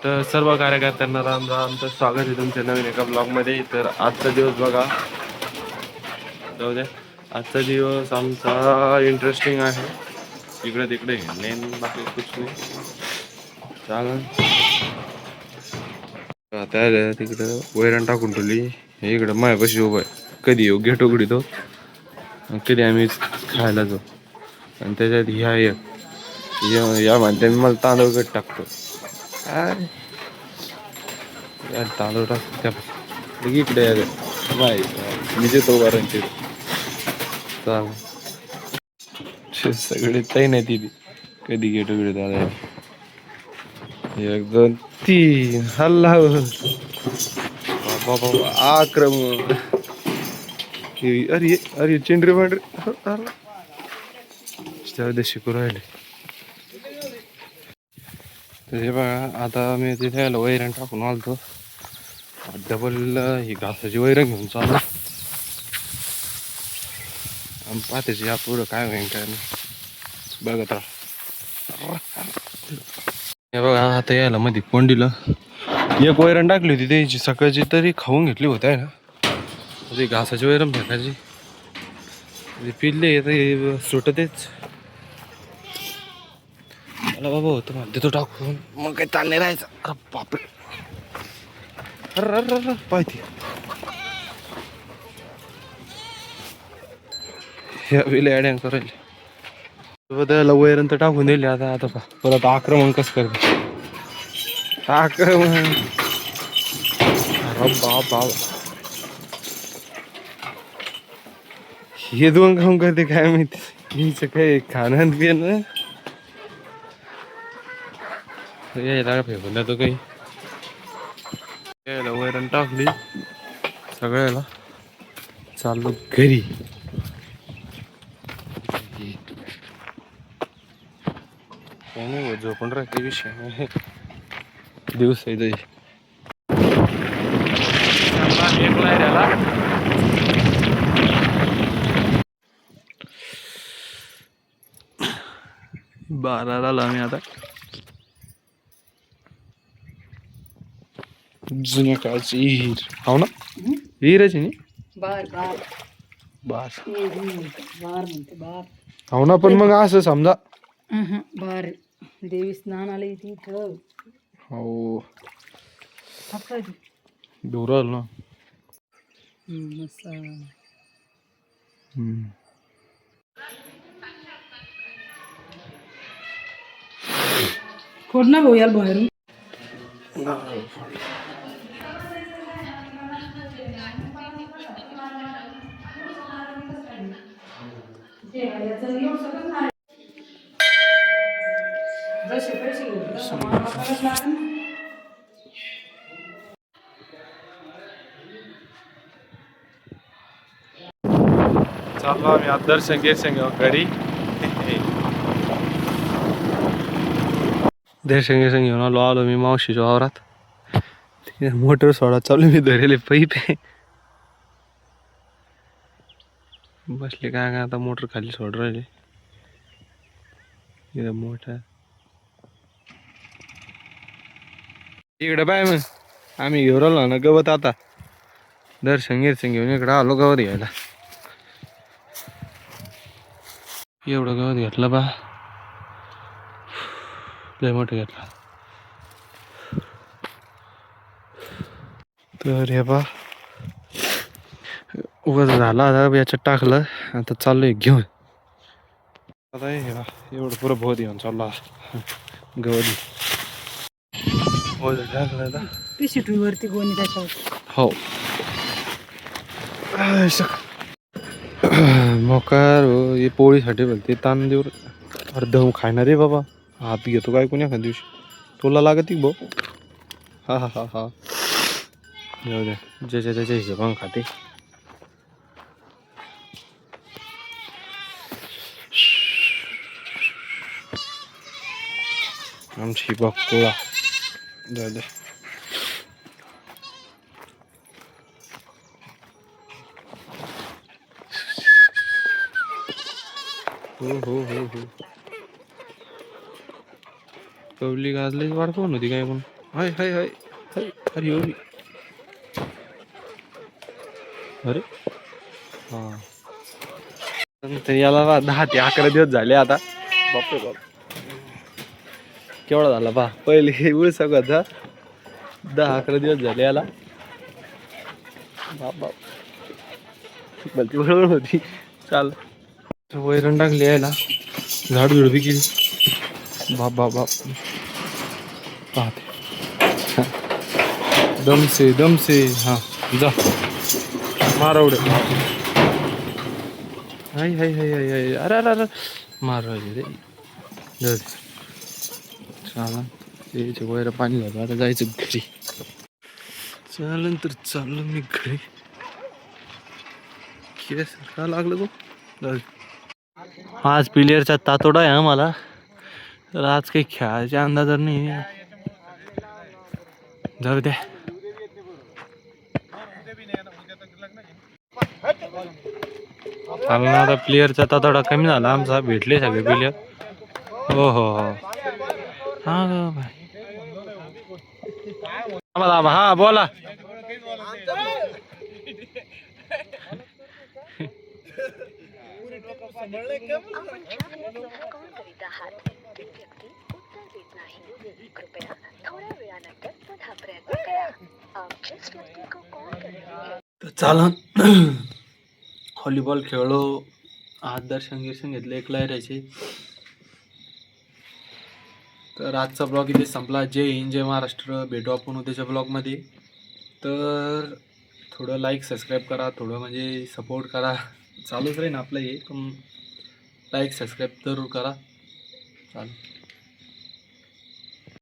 तर सर्व कार्यकर्त्यांना राम राम. तर स्वागत आहे तुमच्या नवीन एका ब्लॉगमध्ये. तर आजचा दिवस बघा, जाऊ द्या. आजचा दिवस आमचा इंटरेस्टिंग आहे. इकडे तिकडे नेन बाकी कुछ नाही. चालेल आता तिकडं वैरण टाकून ठेवली. हे इकडं मायापाशी उभं आहे. कधी येऊ गेट उघडितो, कधी आम्ही खायला जाऊ. आणि त्याच्यात या म्हणते मला तांदूळ कट टाकतो. यार तांदूळ टाकतो त्या इकडे यार बाय मी देतो वारांची. चाल सगळे काही नाही तिथे. कधी गेट उघडे दादा. 1 2 3 हल्ला बाबा आक्रमण. अरे अरे चेंडरे पांढरे शिकू राहिले. तर हे बघा, आता मी तिथे आलो वैरण टाकून आलतो. डबल ही घासाची वैरण घेऊन चालू. आणि पात्याची या पुढं काय होईन काय नाही बघत राहा. हे बघा, आता यायला मध्ये कोंडीला एक वैरण टाकली होती त्याची सकाळची, तरी खाऊन घेतली होती आहे ना. ती घासाची वैरण फेकायची पिल्ले तर सुटतेच. मला बाबा होतं म्हणते तो टाकून, मग काही ताण नाही राहायचं. अरे बापरे, अर पाहिजे ॲड करायला. त्याला वैरण तर टाकून दिली. आता आता परत आक्रमण कसं करते. आक्रमण बाबा हे दोन काम करते काय माहिती. हिचं काय खाणं पिणं यायला फेकून देतो काही. यायला वैरण टाकली सगळ्याला, चाललो घरी. काही नाही झोपून राहते विषय दिवस आहे. बाराला आलो आम्ही आता. जुन्या काळची हिर हो ना, हिराची नाही बार हो ना. पण मग असं समजा बार देवी स्नान आले तिथं हो दूर आलो ना. कोण ना भाऊ यार बाहेरून चाललो आम्ही आता दर्शन घेऊन घरी. दर्शन घेऊन आलो मी मावशीच्या वावरात. मोटर सोडा चालू, मी धरेले पैप आहे. बसले काय काय आता मोटर खाली सोड राहिले. मोठा इकडे पाय मग आम्ही घेऊन आलो ना गवत. आता दर्शन घेऊन इकडे आलो गवत घ्यायला. एवढं गवत घेतलं बा, लय मोठं घेतलं. तर हे बा उगाच झाला आता याच्यात टाकलं. आता चाललोय घेऊन. आता हे बा एवढं पुरं बहुत घेऊन चालला गवत. टाकलं पिशवीवरती गोणी त्याच्यावर हो. मोकार हे पोळीसाठी बोलते तांदूळ अर्धम खाणार रे बाबा. हात घेतो काय कोणी एखाद्या दिवशी तुला लागत भाऊ. हा हा हा हा जाऊ द्या, ज्याच्या त्याच्या हिशोबाने खाते. आमची बकुळा जाऊ द्या. हो कवली गाजलीच वाढतो नव्हती काय पण हाय हाय हाय हाय अरे हो अरे हा तर याला 10 ते 11 दिवस झाले आता. बापरे बाप केवढा झाला पहा पहिले हे उळसा होता 10-11 दिवस झाले याला. बाप बाप भलती बरोबर होती. चाल वैरण टाकली यायला झाड झुडपी केली. बाप बाप बाप पाहते दमसे हा जा मारा उड्या. हाय हाय हाय हाय हाय अरे अरे अरे मारा रे जाऊ दे. चाला त्याचे वैर पाणी झालं आता जायचं घरी. चालन तर चाललो मी घरी. केस का लागलं तो जाऊ दे. आज प्लेयरचा तातोडा आहे मला तर आज काही खेळायचा अंदाज नाही. जाऊ द्या. चालना आता प्लेयरचा तातोडा कमी झाला आमचा भेटले सगळे प्लेयर. हो हो हो हा भाई हा बोला. चालन व्हॉलीबॉल खेळलो आज दर्शन घेतलं एक लहरायचे. तर आजचा ब्लॉग इथे संपला. जय हिंद जय महाराष्ट्र. भेटू आपण उद्याच्या ब्लॉगमध्ये. तर थोडं लाईक सबस्क्राईब करा थोडं म्हणजे सपोर्ट करा. चालूच राहील आपलं हे पण लाईक सबस्क्राईब जरूर करा. चालेल.